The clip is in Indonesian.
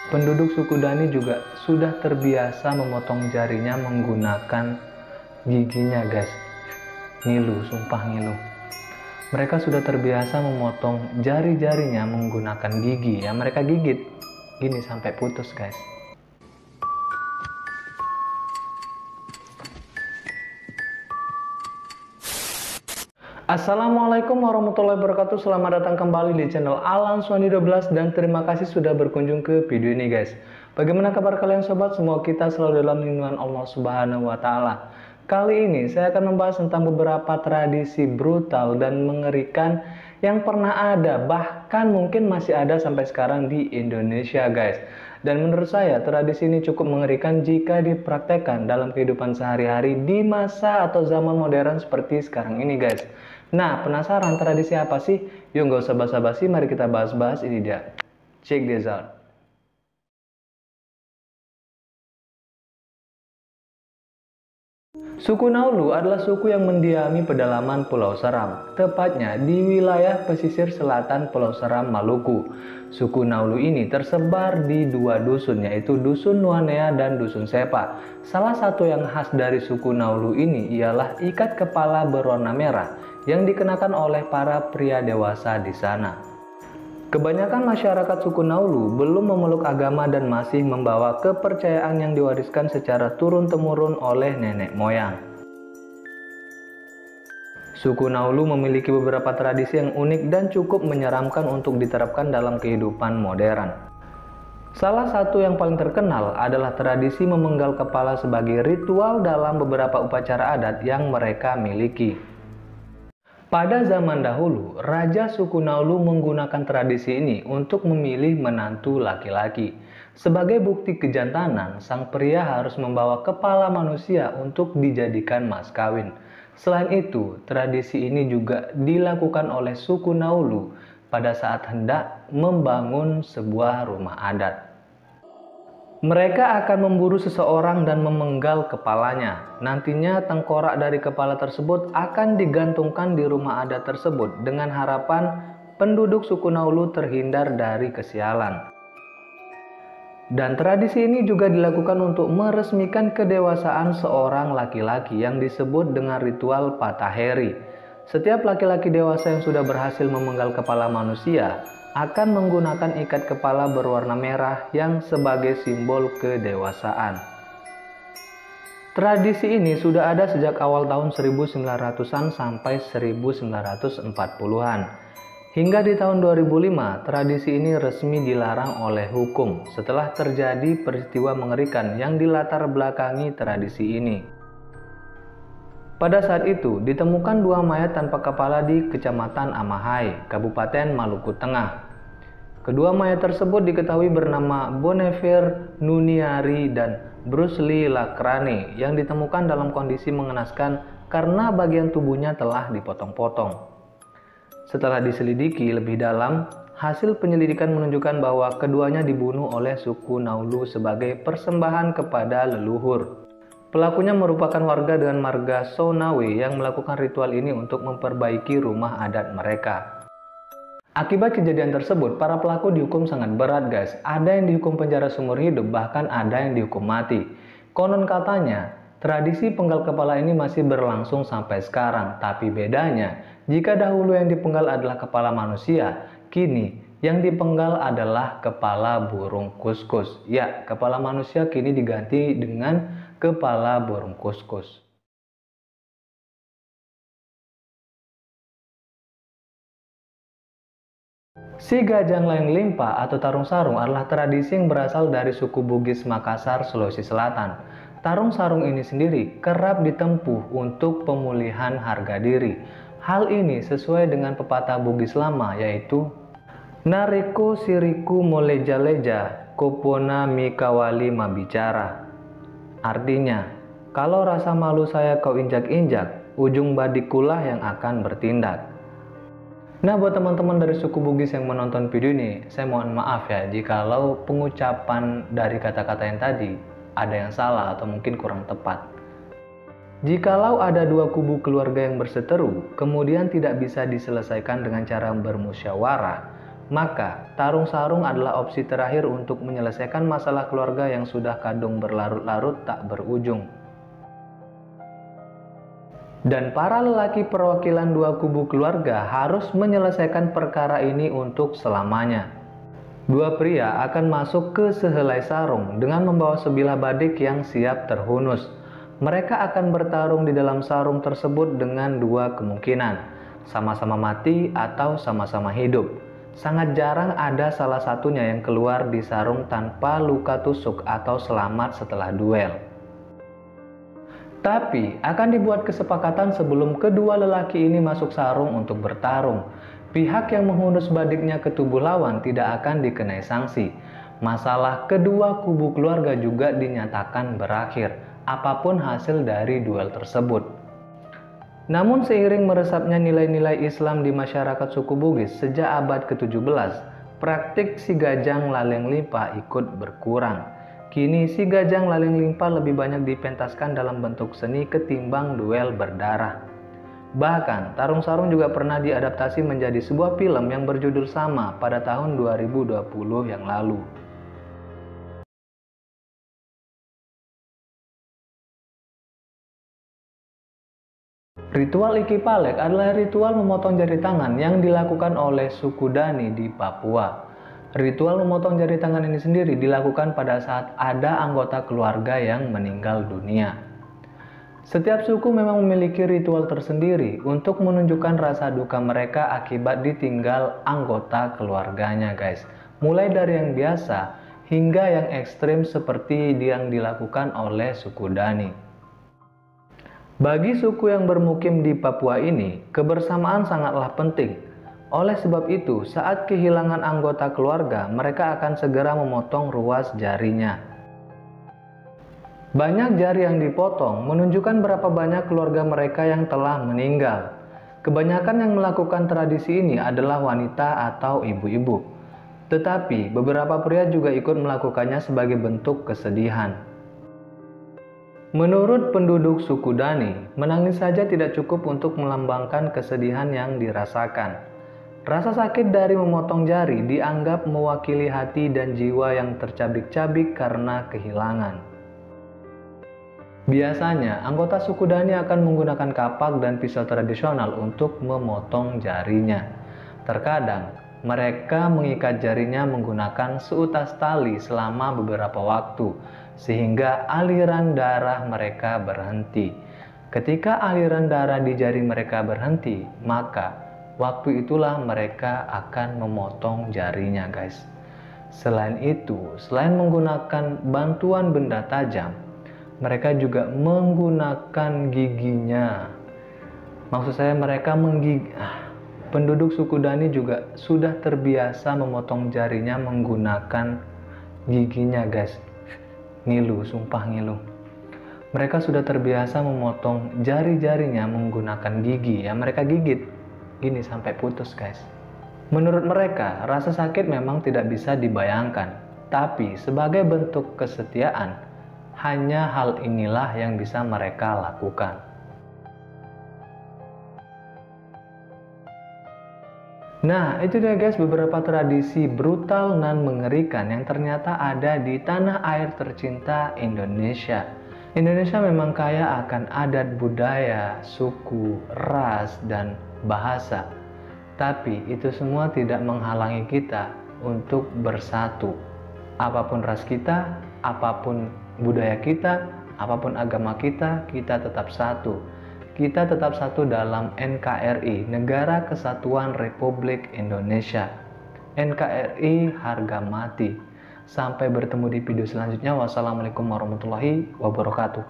Penduduk suku Dani juga sudah terbiasa memotong jarinya menggunakan giginya guys. Ngilu, sumpah ngilu. Mereka sudah terbiasa memotong jari-jarinya menggunakan gigi yang mereka gigit. Gini sampai putus guys. Assalamualaikum warahmatullahi wabarakatuh. Selamat datang kembali di channel Alan Suwandi 12 dan terima kasih sudah berkunjung ke video ini guys. Bagaimana kabar kalian sobat? Semoga kita selalu dalam lindungan Allah Subhanahu wa taala. Kali ini saya akan membahas tentang beberapa tradisi brutal dan mengerikan yang pernah ada, bahkan mungkin masih ada sampai sekarang di Indonesia guys. Dan menurut saya tradisi ini cukup mengerikan jika dipraktekkan dalam kehidupan sehari-hari di masa atau zaman modern seperti sekarang ini guys. Nah, penasaran tradisi apa sih? Yuk nggak usah basa-basi, mari kita bahas-bahas ini dia. Check this out. Suku Naulu adalah suku yang mendiami pedalaman Pulau Seram, tepatnya di wilayah pesisir selatan Pulau Seram, Maluku. Suku Naulu ini tersebar di dua dusun, yaitu Dusun Nuanea dan Dusun Sepa. Salah satu yang khas dari suku Naulu ini ialah ikat kepala berwarna merah yang dikenakan oleh para pria dewasa di sana. Kebanyakan masyarakat suku Naulu belum memeluk agama dan masih membawa kepercayaan yang diwariskan secara turun-temurun oleh nenek moyang. Suku Naulu memiliki beberapa tradisi yang unik dan cukup menyeramkan untuk diterapkan dalam kehidupan modern. Salah satu yang paling terkenal adalah tradisi memenggal kepala sebagai ritual dalam beberapa upacara adat yang mereka miliki. Pada zaman dahulu, Raja suku Naulu menggunakan tradisi ini untuk memilih menantu laki-laki. Sebagai bukti kejantanan, sang pria harus membawa kepala manusia untuk dijadikan mas kawin. Selain itu, tradisi ini juga dilakukan oleh suku Naulu pada saat hendak membangun sebuah rumah adat. Mereka akan memburu seseorang dan memenggal kepalanya. Nantinya tengkorak dari kepala tersebut akan digantungkan di rumah adat tersebut dengan harapan penduduk suku Naulu terhindar dari kesialan. Dan tradisi ini juga dilakukan untuk meresmikan kedewasaan seorang laki-laki yang disebut dengan ritual Pataheri. Setiap laki-laki dewasa yang sudah berhasil memenggal kepala manusia akan menggunakan ikat kepala berwarna merah yang sebagai simbol kedewasaan. Tradisi ini sudah ada sejak awal tahun 1900-an sampai 1940-an. Hingga di tahun 2005, tradisi ini resmi dilarang oleh hukum setelah terjadi peristiwa mengerikan yang dilatar belakangi tradisi ini. Pada saat itu, ditemukan dua mayat tanpa kepala di Kecamatan Amahai, Kabupaten Maluku Tengah. Kedua mayat tersebut diketahui bernama Bonnevere Nuniari dan Bruce Lee Lakrane yang ditemukan dalam kondisi mengenaskan karena bagian tubuhnya telah dipotong-potong. Setelah diselidiki lebih dalam, hasil penyelidikan menunjukkan bahwa keduanya dibunuh oleh suku Naulu sebagai persembahan kepada leluhur. Pelakunya merupakan warga dengan marga Sonawe yang melakukan ritual ini untuk memperbaiki rumah adat mereka. Akibat kejadian tersebut, para pelaku dihukum sangat berat guys. Ada yang dihukum penjara seumur hidup, bahkan ada yang dihukum mati. Konon katanya, tradisi penggal kepala ini masih berlangsung sampai sekarang. Tapi bedanya, jika dahulu yang dipenggal adalah kepala manusia, kini yang dipenggal adalah kepala burung kuskus. Ya, kepala manusia kini diganti dengan kepala burung kuskus. Si Gajang Laing Limpa atau Tarung Sarung adalah tradisi yang berasal dari suku Bugis Makassar, Sulawesi Selatan. Tarung sarung ini sendiri kerap ditempuh untuk pemulihan harga diri. Hal ini sesuai dengan pepatah Bugis lama, yaitu Nariko siriku moleja-leja, kopona mikawali mabicara. Artinya, kalau rasa malu saya kau injak-injak, ujung badikulah yang akan bertindak. Nah, buat teman-teman dari suku Bugis yang menonton video ini, saya mohon maaf ya jikalau pengucapan dari kata-kata yang tadi ada yang salah atau mungkin kurang tepat. Jikalau ada dua kubu keluarga yang berseteru, kemudian tidak bisa diselesaikan dengan cara bermusyawarah, maka tarung sarung adalah opsi terakhir untuk menyelesaikan masalah keluarga yang sudah kadung berlarut-larut tak berujung. Dan para lelaki perwakilan dua kubu keluarga harus menyelesaikan perkara ini untuk selamanya. Dua pria akan masuk ke sehelai sarung dengan membawa sebilah badik yang siap terhunus. Mereka akan bertarung di dalam sarung tersebut dengan dua kemungkinan, sama-sama mati atau sama-sama hidup. Sangat jarang ada salah satunya yang keluar di sarung tanpa luka tusuk atau selamat setelah duel. Tapi akan dibuat kesepakatan sebelum kedua lelaki ini masuk sarung untuk bertarung. Pihak yang menghunus badiknya ke tubuh lawan tidak akan dikenai sanksi. Masalah kedua kubu keluarga juga dinyatakan berakhir, apapun hasil dari duel tersebut. Namun seiring meresapnya nilai-nilai Islam di masyarakat suku Bugis sejak abad ke-17, praktik si gajang laleng limpa ikut berkurang. Kini si gajang laleng limpa lebih banyak dipentaskan dalam bentuk seni ketimbang duel berdarah. Bahkan, tarung sarung juga pernah diadaptasi menjadi sebuah film yang berjudul sama pada tahun 2020 yang lalu. Ritual Iki Palek adalah ritual memotong jari tangan yang dilakukan oleh suku Dani di Papua. Ritual memotong jari tangan ini sendiri dilakukan pada saat ada anggota keluarga yang meninggal dunia. Setiap suku memang memiliki ritual tersendiri untuk menunjukkan rasa duka mereka akibat ditinggal anggota keluarganya, guys. Mulai dari yang biasa hingga yang ekstrim seperti yang dilakukan oleh suku Dani. Bagi suku yang bermukim di Papua ini, kebersamaan sangatlah penting. Oleh sebab itu, saat kehilangan anggota keluarga, mereka akan segera memotong ruas jarinya. Banyak jari yang dipotong menunjukkan berapa banyak keluarga mereka yang telah meninggal. Kebanyakan yang melakukan tradisi ini adalah wanita atau ibu-ibu. Tetapi beberapa pria juga ikut melakukannya sebagai bentuk kesedihan. Menurut penduduk suku Dani, menangis saja tidak cukup untuk melambangkan kesedihan yang dirasakan. Rasa sakit dari memotong jari dianggap mewakili hati dan jiwa yang tercabik-cabik karena kehilangan. Biasanya, anggota suku Dani akan menggunakan kapak dan pisau tradisional untuk memotong jarinya. Terkadang, mereka mengikat jarinya menggunakan seutas tali selama beberapa waktu, sehingga aliran darah mereka berhenti. Ketika aliran darah di jari mereka berhenti, maka waktu itulah mereka akan memotong jarinya, guys. Selain itu, selain menggunakan bantuan benda tajam, mereka juga menggunakan giginya. Maksud saya mereka penduduk suku Dani juga sudah terbiasa memotong jarinya menggunakan giginya, guys. Ngilu, sumpah ngilu. Mereka sudah terbiasa memotong jari-jarinya menggunakan gigi. Ya, mereka gigit gini sampai putus, guys. Menurut mereka, rasa sakit memang tidak bisa dibayangkan. Tapi sebagai bentuk kesetiaan, hanya hal inilah yang bisa mereka lakukan. Nah, itu dia guys beberapa tradisi brutal dan mengerikan yang ternyata ada di tanah air tercinta Indonesia. Indonesia memang kaya akan adat budaya, suku, ras, dan bahasa. Tapi itu semua tidak menghalangi kita untuk bersatu. Apapun ras kita, apapun budaya kita, apapun agama kita, kita tetap satu. Kita tetap satu dalam NKRI, Negara Kesatuan Republik Indonesia. NKRI harga mati. Sampai bertemu di video selanjutnya. Wassalamualaikum warahmatullahi wabarakatuh.